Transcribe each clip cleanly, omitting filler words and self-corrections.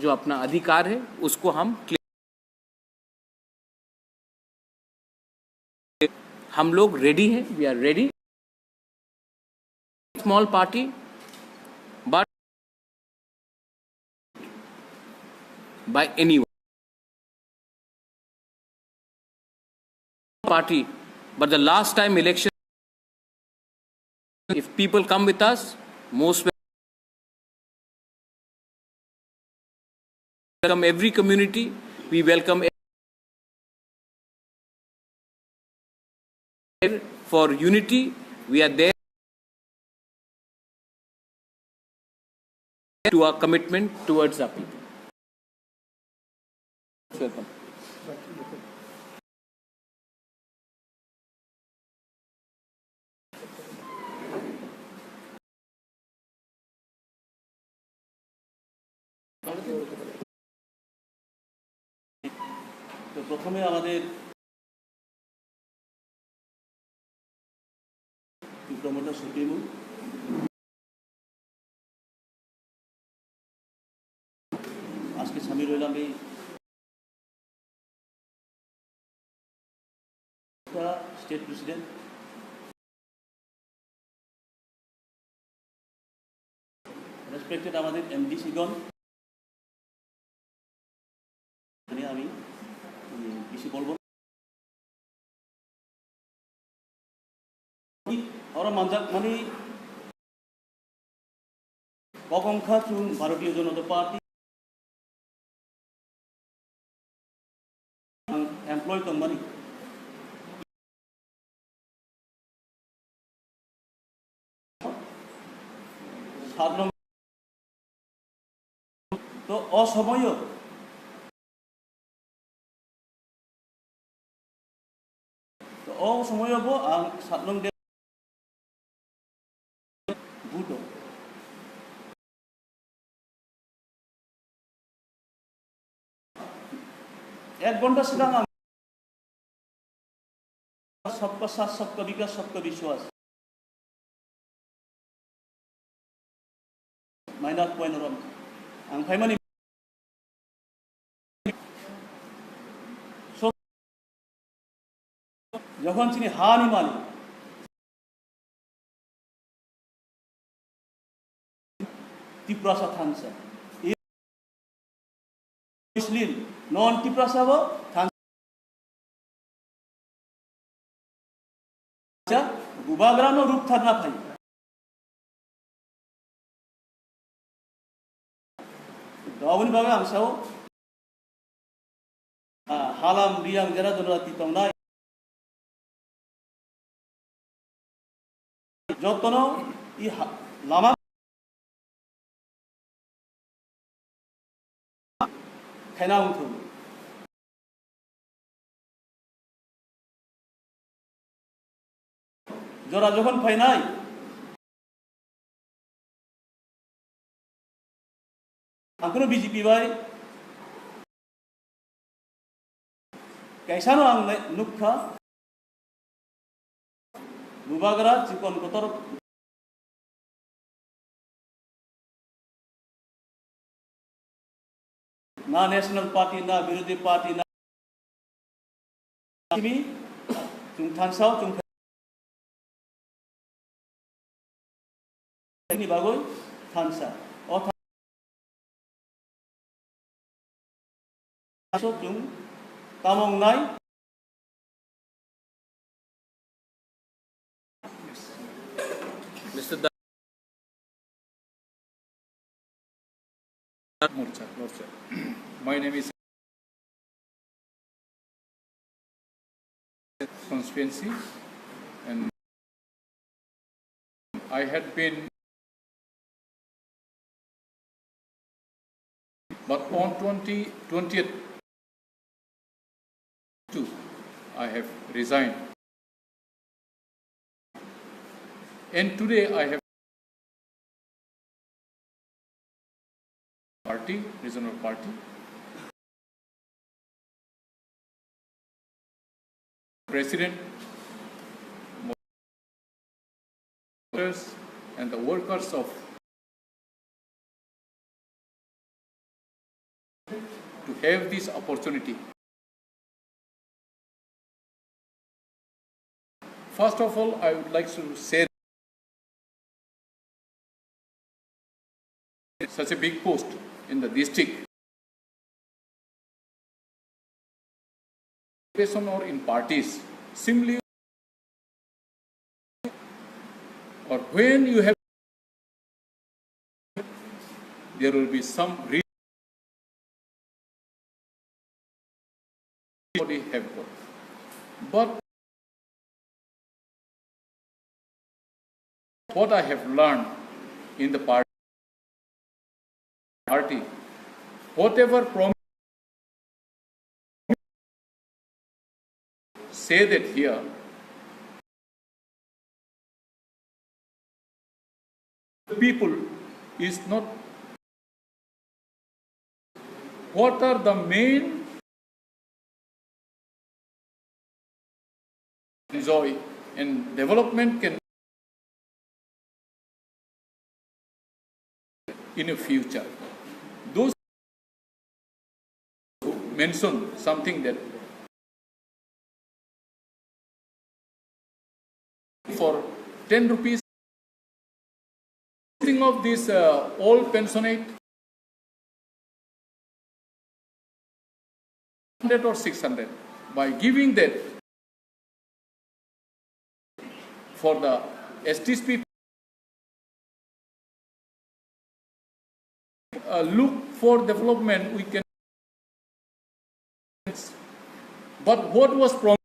जो अपना अधिकार है उसको हम लोग रेडी हैं, we are ready. Small party but by anyone party, but the last time election, if people come with us, most welcome every community, we welcome for unity, we are there to our commitment towards our people. Welcome. তো প্রথমে আমাদের promoter supremo আজকে সামিল হইলাম এই state president respected আমাদের এমডিসিগণ, আমি বেশি বলবো ওরা মানে অগংখা চুন ভারতীয় জনতা পার্টি এমপ্লয় কোম্পানি তো অসময় অসময় সাতলং বুটো 1 ঘন্টা সিধা सबका साथ सबका विकास सबका विश्वास माइनास पॉइंट रम आं फाइमानि যখন তিনি হানি মানি ত্রিপুরাসা থানসা মুসলিম নন ত্রিপুরাসাবো থানসা গুবাগ্রানো রূপ থাকনা ফাই गावनि बागै आं साव हालाम रियां जरा जनराति तंनाय जतन इ लामा खायना उठो जरा जखन फायनाय आंखोनो बीजेपी बाय कैसानो आं नुखा बुबागरा चिकन कोतर ना नेशनल पार्टी ना विरोधी पार्टी ना kimi chung thansao chung ni bagoi thansa o thansa chung tamong nai Mr. Morcha. My name is constituency, and I had been, but on 20th I have resigned, and today I have party, regional party, president, and the workers of to have this opportunity. First of all, I would like to say such a big post in the district, or in parties, simply or when you have, there will be some body have got. But what I have learned in the party, whatever promise say that here, the people is not what are the main joy and development can in a future. Those who mention something that for 10 rupees of this old pensionate 100 or 600 by giving that for the STs people look for development we can, but what was promised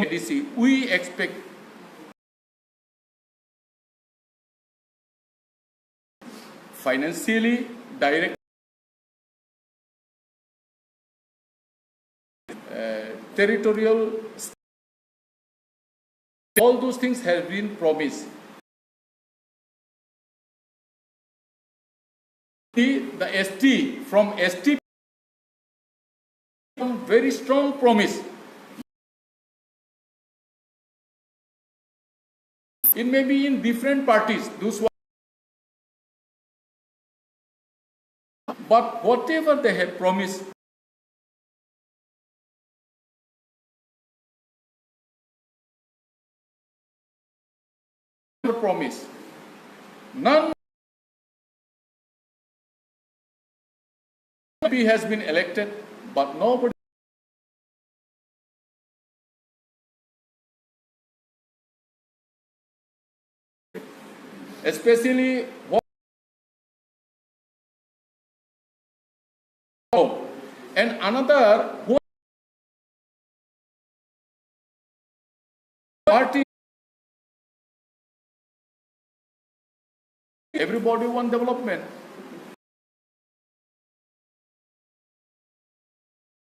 ADC, we expect financially direct territorial, all those things have been promised. The ST, from ST, very strong promise. It may be in different parties, those who but whatever they have promised, promise, none has been elected, but nobody especially and another party, everybody want development,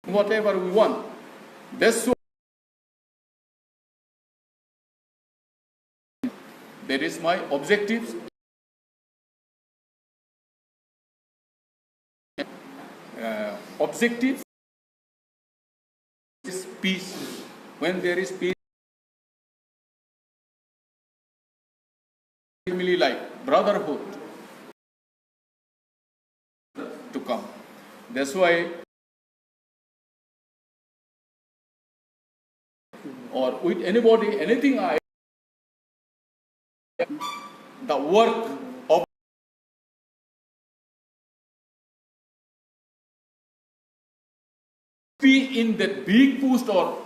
whatever we want. That's why there is my objectives. Objective is peace. When there is peace, family life, brotherhood to come. That's why, or with anybody, anything the work of be in that big boost or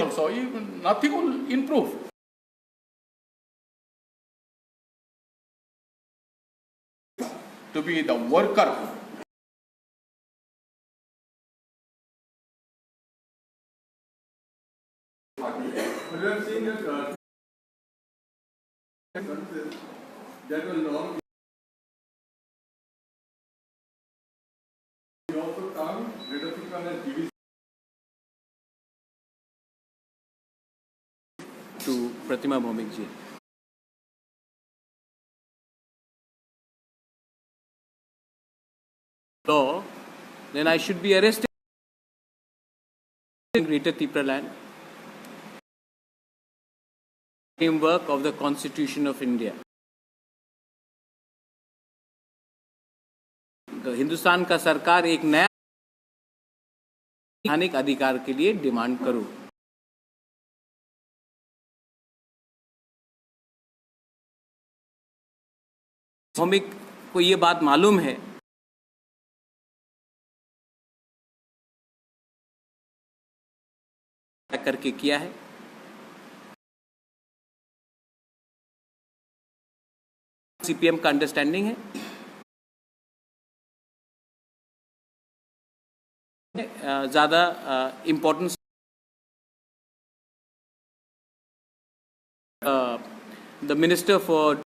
also even nothing will improve. To be the worker. We have seen that that will not be also come leadership and division To Pratima Bhaumikji. Law, then I should be arrested in Greater Tipraland. Framework of the Constitution of India. Hindustan का सरकार एक नया संवैधानिक अधिकार के लिए demand करो। भौमिक को ये बात मालूम है करके किया है। सीपीएम का अंडरस्टैंडिंग है ज्यादा इम्पोर्टेंस द मिनिस्टर फॉर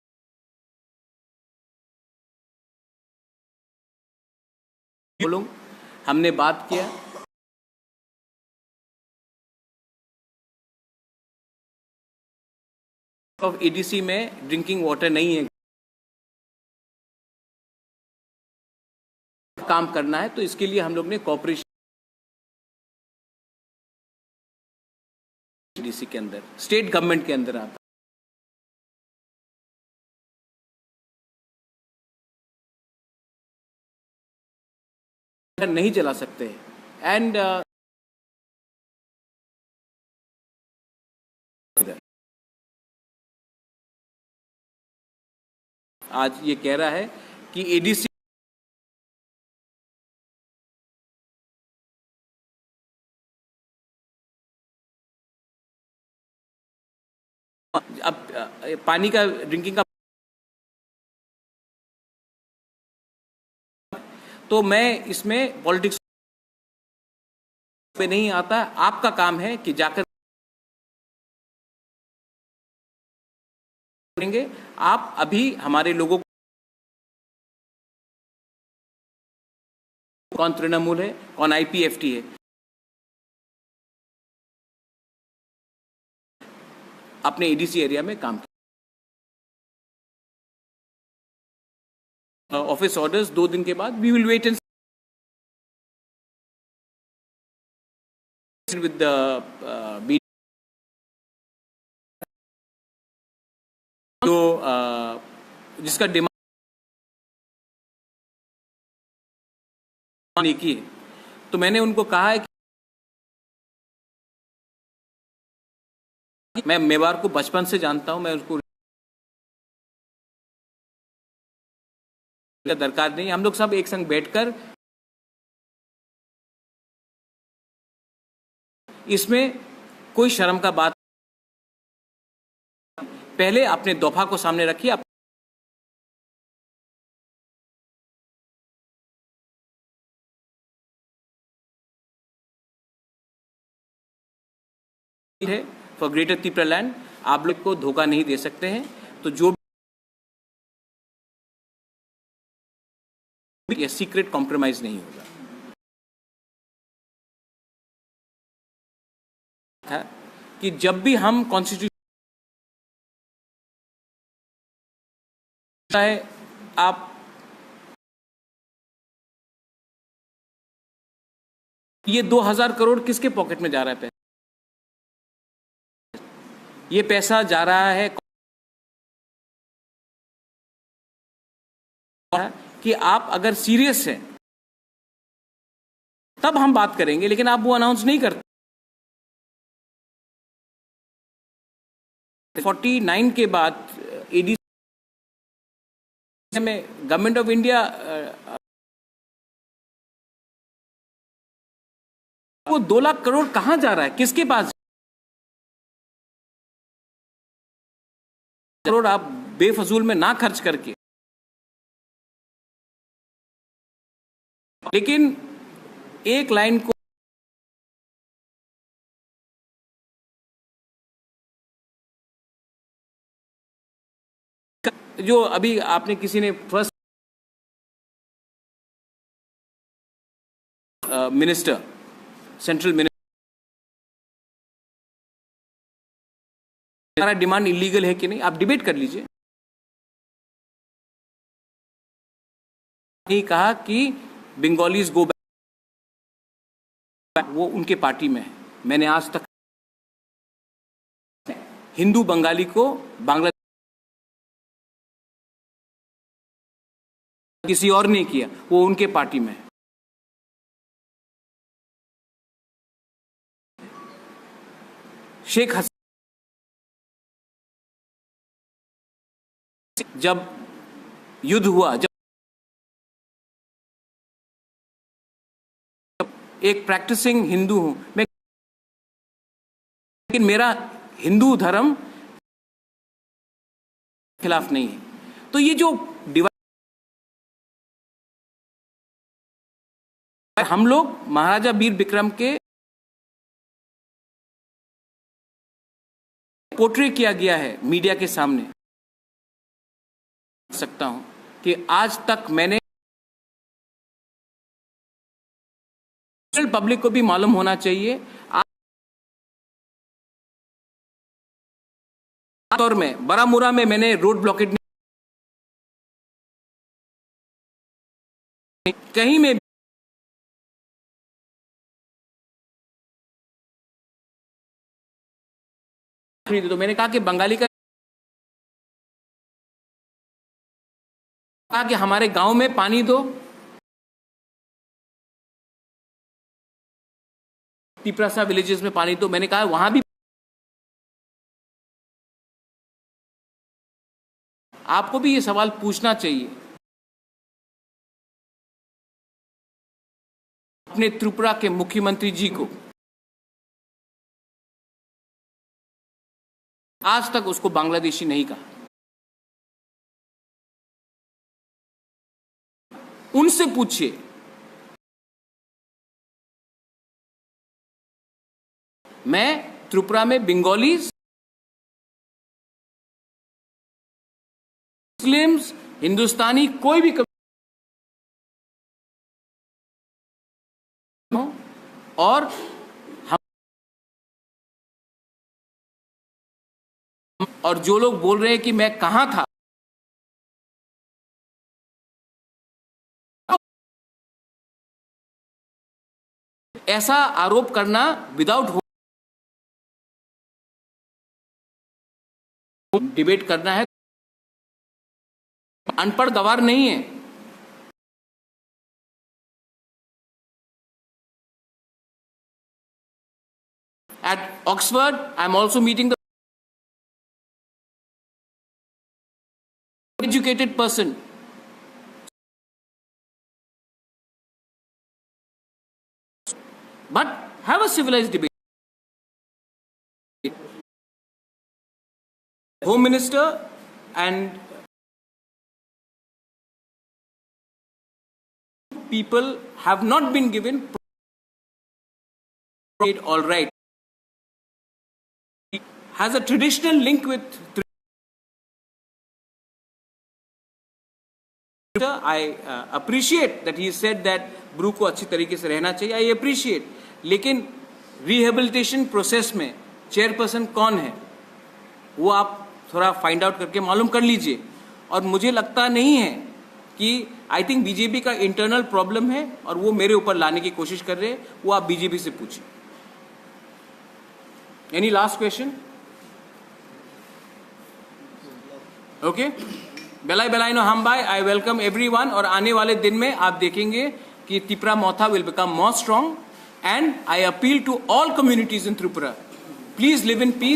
हमने बात किया ऑफ एडीसी में ड्रिंकिंग वाटर नहीं है, काम करना है, तो इसके लिए हम लोग ने कॉपरेशन एडीसी के अंदर स्टेट गवर्नमेंट के अंदर आता नहीं चला सकते एंड आज ये कह रहा है कि एडीसी अब पानी का ड्रिंकिंग का, तो मैं इसमें पॉलिटिक्स पे नहीं आता। आपका काम है कि जाकर करेंगे। आप अभी हमारे लोगों को कौन तृणमूल है, कौन आईपीएफटी है, अपने एडीसी एरिया में काम किया। ऑफिस ऑर्डर्स 2 दिन के बाद we will wait and with the जो जिसका डिमांड एक ही है, तो मैंने उनको कहा है कि मैं मेवाड़ को बचपन से जानता हूं, मैं उसको दरकार नहीं। हम लोग सब एक संग बैठकर इसमें कोई शर्म का बात, पहले अपने दफा को सामने रखिए। है फॉर ग्रेटर त्रिपुरालैंड, आप लोग को धोखा नहीं दे सकते हैं। तो जो भी सीक्रेट कॉम्प्रोमाइज नहीं होगा है कि जब भी हम कॉन्स्टिट्यूशन है, आप ये 2000 करोड़ किसके पॉकेट में जा रहा है पैसा? ये पैसा जा रहा है कि आप अगर सीरियस हैं तब हम बात करेंगे, लेकिन आप वो अनाउंस नहीं करते। 49 के बाद एडीसी में गवर्नमेंट ऑफ इंडिया वो 2 लाख करोड़ कहां जा रहा है, किसके पास करोड़ आप बेफजूल में ना खर्च करके, लेकिन एक लाइन को जो अभी आपने किसी ने फर्स्ट मिनिस्टर, सेंट्रल मिनिस्टर, हमारा डिमांड इलीगल है कि नहीं, आप डिबेट कर लीजिए। नहीं कहा कि बंगालीज गो बैक, वो उनके पार्टी में है। मैंने आज तक हिंदू बंगाली को बांग्लादेश किसी और ने किया, वो उनके पार्टी में है। शेख हसीना जब युद्ध हुआ, जब एक प्रैक्टिसिंग हिंदू हूं मैं, लेकिन मेरा हिंदू धर्म खिलाफ नहीं है। तो ये जो डिवाइड, हम लोग महाराजा वीर विक्रम के पोर्ट्रे किया गया है मीडिया के सामने, सकता हूं कि आज तक मैंने, पब्लिक को भी मालूम होना चाहिए, तौर में बारामूला में मैंने रोड ब्लॉकेट कहीं में तो मैंने कहा कि बंगाली का, कहा कि हमारे गांव में पानी दो, तिपरासा विलेजेस में पानी दो। मैंने कहा वहां भी आपको भी ये सवाल पूछना चाहिए अपने त्रिपुरा के मुख्यमंत्री जी को। आज तक उसको बांग्लादेशी नहीं कहा। उनसे पूछिए, मैं त्रिपुरा में बंगालीज, मुस्लिम्स, हिंदुस्तानी कोई भी और और जो लोग बोल रहे हैं कि मैं कहां था, ऐसा आरोप करना विदाउट डिबेट करना है, अनपढ़ गवार नहीं है। At Oxford, I am also meeting the educated person. But have a civilized debate. Home Minister and people have not been given all right. Has a traditional link with I appreciate that he said that Bru को अच्छी तरीके से रहना चाहिए, I appreciate, लेकिन rehabilitation process में chairperson कौन है वो आप थोड़ा फाइंड आउट करके मालूम कर लीजिए। और मुझे लगता नहीं है कि, आई थिंक बीजेपी का इंटरनल प्रॉब्लम है और वो मेरे ऊपर लाने की कोशिश कर रहे हैं, वो आप बीजेपी से पूछिए। Any last question? ओके, बेलाई बेलाइनो हम बाय, आई वेलकम एवरीवन। और आने वाले दिन में आप देखेंगे कि Tripura Motha will become more strong, and I appeal to all communities in Tripura, please live in piece.